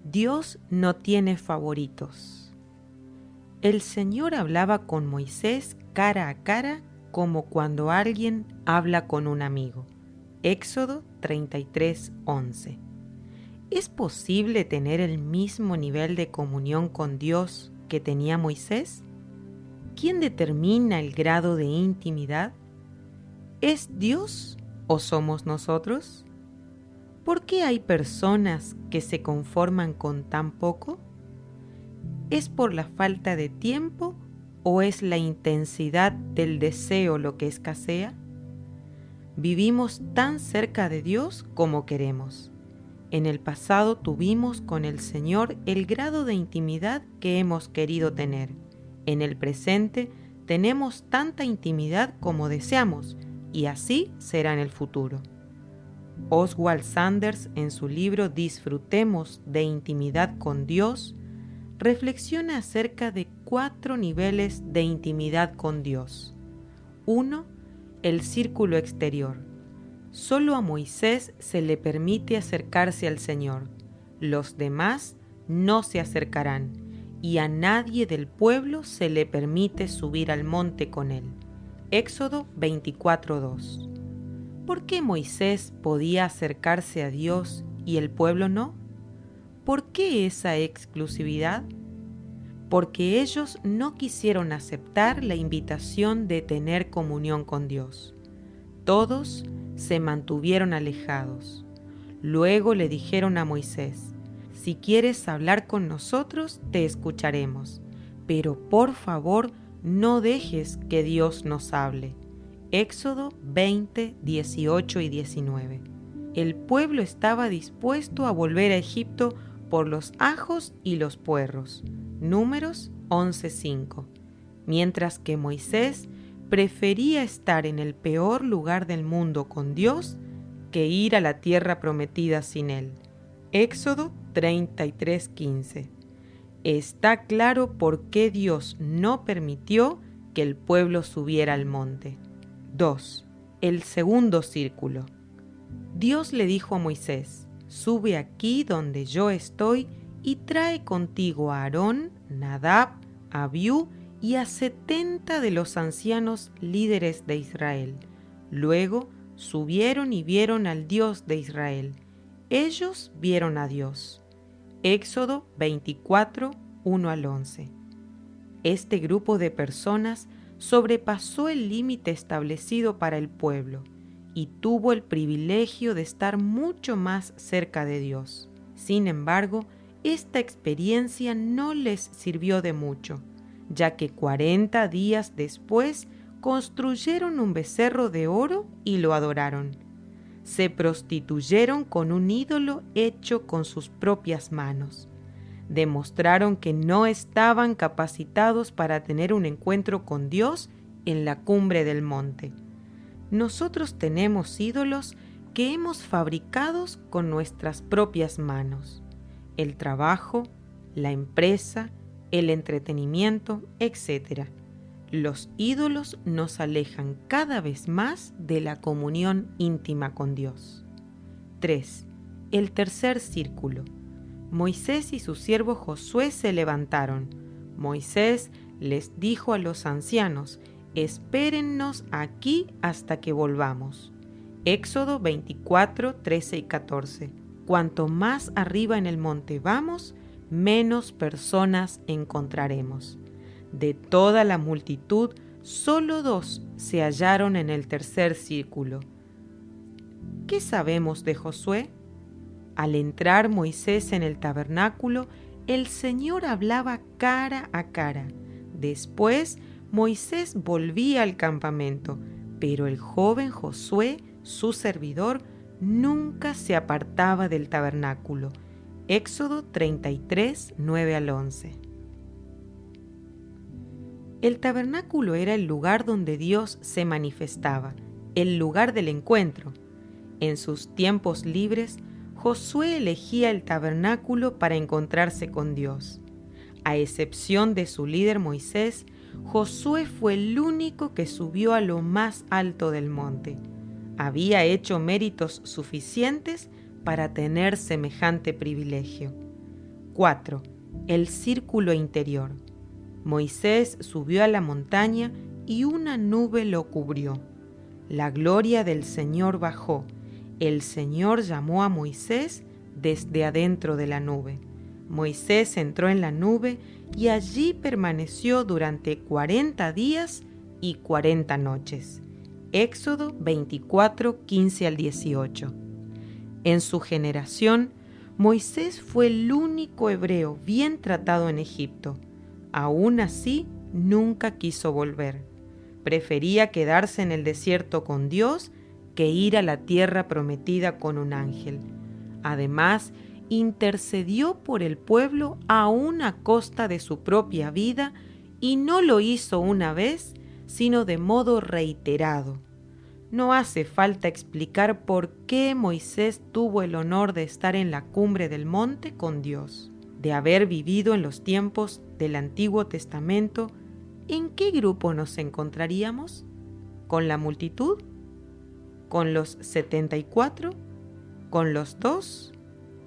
Dios no tiene favoritos. El Señor hablaba con Moisés cara a cara como cuando alguien habla con un amigo. Éxodo 33:11. ¿Es posible tener el mismo nivel de comunión con Dios que tenía Moisés? ¿Quién determina el grado de intimidad? ¿Es Dios o somos nosotros? ¿Por qué hay personas que se conforman con tan poco? ¿Es por la falta de tiempo o es la intensidad del deseo lo que escasea? Vivimos tan cerca de Dios como queremos. En el pasado tuvimos con el Señor el grado de intimidad que hemos querido tener. En el presente tenemos tanta intimidad como deseamos y así será en el futuro. Oswald Sanders, en su libro Disfrutemos de intimidad con Dios, reflexiona acerca de 4 niveles de intimidad con Dios. 1. El círculo exterior. Solo a Moisés se le permite acercarse al Señor. Los demás no se acercarán, y a nadie del pueblo se le permite subir al monte con él. Éxodo 24:2. ¿Por qué Moisés podía acercarse a Dios y el pueblo no? ¿Por qué esa exclusividad? Porque ellos no quisieron aceptar la invitación de tener comunión con Dios. Todos se mantuvieron alejados. Luego le dijeron a Moisés: si quieres hablar con nosotros, te escucharemos, pero por favor no dejes que Dios nos hable. Éxodo 20, 18 y 19. El pueblo estaba dispuesto a volver a Egipto por los ajos y los puerros. Números 11:5. Mientras que Moisés prefería estar en el peor lugar del mundo con Dios que ir a la tierra prometida sin él. Éxodo 33:15. Está claro por qué Dios no permitió que el pueblo subiera al monte. 2. El segundo círculo. Dios le dijo a Moisés: sube aquí donde yo estoy y trae contigo a Aarón, Nadab, Abiú y a 70 de los ancianos líderes de Israel. Luego subieron y vieron al Dios de Israel. Ellos vieron a Dios. Éxodo 24, 1 al 11. Este grupo de personas sobrepasó el límite establecido para el pueblo y tuvo el privilegio de estar mucho más cerca de Dios. Sin embargo, esta experiencia no les sirvió de mucho, ya que 40 días después construyeron un becerro de oro y lo adoraron. Se prostituyeron con un ídolo hecho con sus propias manos. Demostraron que no estaban capacitados para tener un encuentro con Dios en la cumbre del monte. Nosotros tenemos ídolos que hemos fabricado con nuestras propias manos. El trabajo, la empresa, el entretenimiento, etc. Los ídolos nos alejan cada vez más de la comunión íntima con Dios. 3. El tercer círculo. Moisés y su siervo Josué se levantaron. Moisés les dijo a los ancianos: espérennos aquí hasta que volvamos. Éxodo 24, 13 y 14. Cuanto más arriba en el monte vamos, menos personas encontraremos. De toda la multitud, solo 2 se hallaron en el tercer círculo. ¿Qué sabemos de Josué? Al entrar Moisés en el tabernáculo, el Señor hablaba cara a cara. Después, Moisés volvía al campamento, pero el joven Josué, su servidor, nunca se apartaba del tabernáculo. Éxodo 33, 9 al 11. El tabernáculo era el lugar donde Dios se manifestaba, el lugar del encuentro. En sus tiempos libres, Josué elegía el tabernáculo para encontrarse con Dios. A excepción de su líder Moisés, Josué fue el único que subió a lo más alto del monte. Había hecho méritos suficientes para tener semejante privilegio. 4. El círculo interior. Moisés subió a la montaña y una nube lo cubrió. La gloria del Señor bajó. El Señor llamó a Moisés desde adentro de la nube. Moisés entró en la nube y allí permaneció durante 40 días y 40 noches. Éxodo 24, 15 al 18. En su generación, Moisés fue el único hebreo bien tratado en Egipto. Aún así, nunca quiso volver. Prefería quedarse en el desierto con Dios que ir a la tierra prometida con un ángel. Además, intercedió por el pueblo aún a costa de su propia vida y no lo hizo una vez, sino de modo reiterado. No hace falta explicar por qué Moisés tuvo el honor de estar en la cumbre del monte con Dios, de haber vivido en los tiempos del Antiguo Testamento. ¿En qué grupo nos encontraríamos? ¿Con la multitud? ¿Con los 74? ¿Con los 2?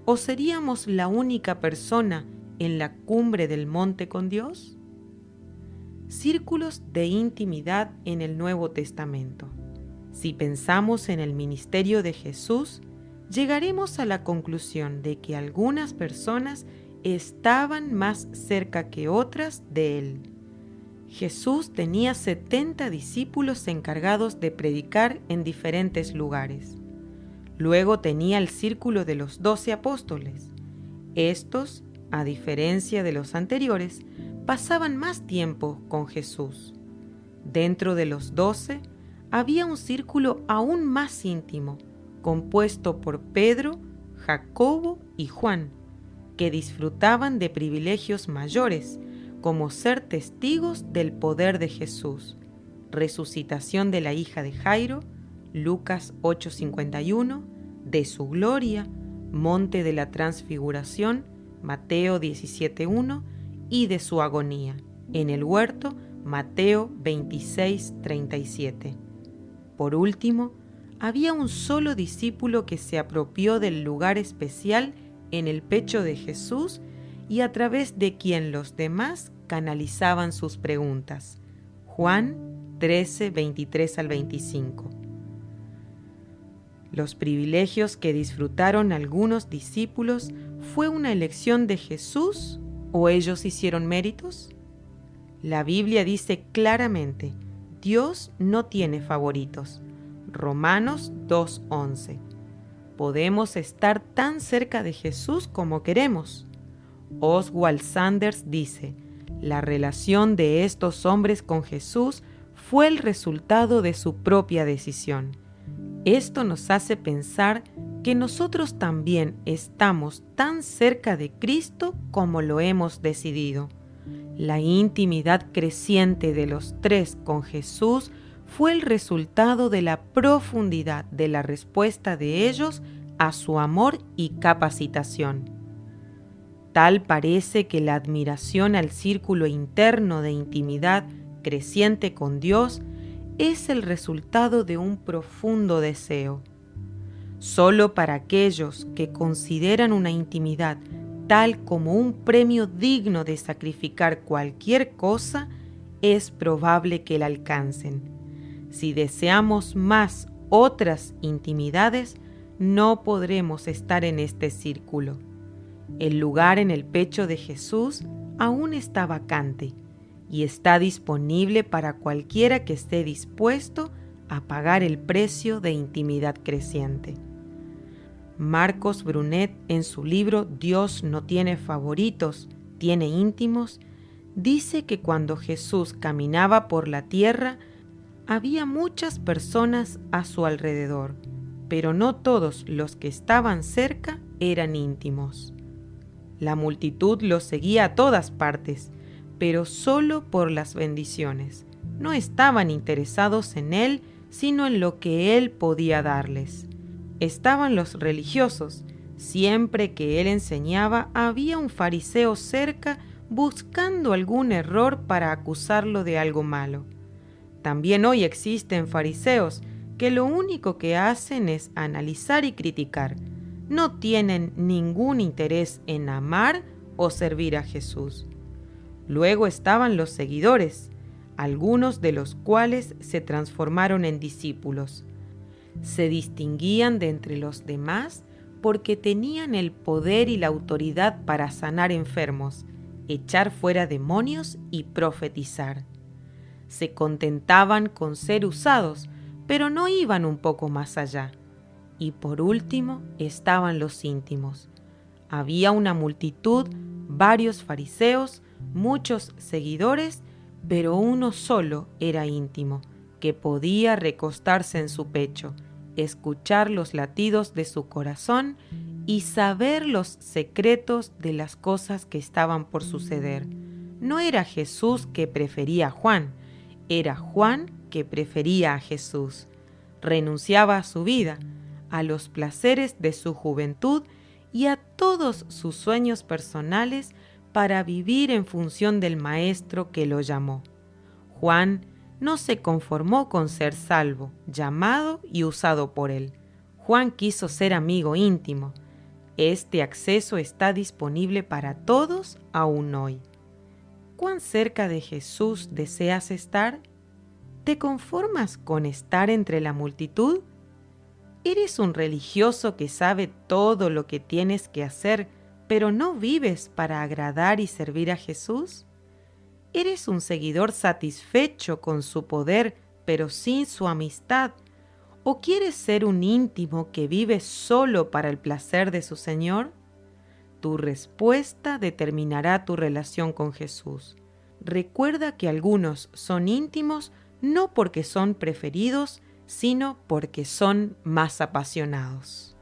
¿O seríamos la única persona en la cumbre del monte con Dios? Círculos de intimidad en el Nuevo Testamento. Si pensamos en el ministerio de Jesús, llegaremos a la conclusión de que algunas personas estaban más cerca que otras de él. Jesús tenía 70 discípulos encargados de predicar en diferentes lugares. Luego tenía el círculo de los 12 apóstoles. Estos, a diferencia de los anteriores, pasaban más tiempo con Jesús. Dentro de los 12 había un círculo aún más íntimo, compuesto por Pedro, Jacobo y Juan, que disfrutaban de privilegios mayores, como ser testigos del poder de Jesús, resucitación de la hija de Jairo, Lucas 8:51, de su gloria, monte de la transfiguración, Mateo 17:1, y de su agonía, en el huerto, Mateo 26:37. Por último, había un solo discípulo que se apropió del lugar especial en el pecho de Jesús y a través de quien los demás canalizaban sus preguntas. Juan 13:23 al 25. Los privilegios que disfrutaron algunos discípulos ¿fue una elección de Jesús o ellos hicieron méritos? La Biblia dice claramente: Dios no tiene favoritos. Romanos 2:11. Podemos estar tan cerca de Jesús como queremos. Oswald Sanders dice: la relación de estos hombres con Jesús fue el resultado de su propia decisión. Esto nos hace pensar que nosotros también estamos tan cerca de Cristo como lo hemos decidido. La intimidad creciente de los tres con Jesús fue el resultado de la profundidad de la respuesta de ellos a su amor y capacitación. Tal parece que la admiración al círculo interno de intimidad creciente con Dios es el resultado de un profundo deseo. Solo para aquellos que consideran una intimidad tal como un premio digno de sacrificar cualquier cosa, es probable que la alcancen. Si deseamos más otras intimidades, no podremos estar en este círculo. El lugar en el pecho de Jesús aún está vacante y está disponible para cualquiera que esté dispuesto a pagar el precio de intimidad creciente. Marcos Brunet, en su libro Dios no tiene favoritos, tiene íntimos, dice que cuando Jesús caminaba por la tierra, había muchas personas a su alrededor, pero no todos los que estaban cerca eran íntimos. La multitud lo seguía a todas partes, pero solo por las bendiciones. No estaban interesados en él, sino en lo que él podía darles. Estaban los religiosos. Siempre que él enseñaba, había un fariseo cerca buscando algún error para acusarlo de algo malo. También hoy existen fariseos que lo único que hacen es analizar y criticar. No tienen ningún interés en amar o servir a Jesús. Luego estaban los seguidores, algunos de los cuales se transformaron en discípulos. Se distinguían de entre los demás porque tenían el poder y la autoridad para sanar enfermos, echar fuera demonios y profetizar. Se contentaban con ser usados, pero no iban un poco más allá. Y por último estaban los íntimos. Había una multitud, varios fariseos, muchos seguidores, pero uno solo era íntimo, que podía recostarse en su pecho, escuchar los latidos de su corazón y saber los secretos de las cosas que estaban por suceder. No era Jesús que prefería a Juan, era Juan que prefería a Jesús. Renunciaba a su vida, a los placeres de su juventud y a todos sus sueños personales para vivir en función del Maestro que lo llamó. Juan no se conformó con ser salvo, llamado y usado por él. Juan quiso ser amigo íntimo. Este acceso está disponible para todos aún hoy. ¿Cuán cerca de Jesús deseas estar? ¿Te conformas con estar entre la multitud? ¿Eres un religioso que sabe todo lo que tienes que hacer, pero no vives para agradar y servir a Jesús? ¿Eres un seguidor satisfecho con su poder, pero sin su amistad? ¿O quieres ser un íntimo que vive solo para el placer de su Señor? Tu respuesta determinará tu relación con Jesús. Recuerda que algunos son íntimos no porque son preferidos, sino porque son más apasionados.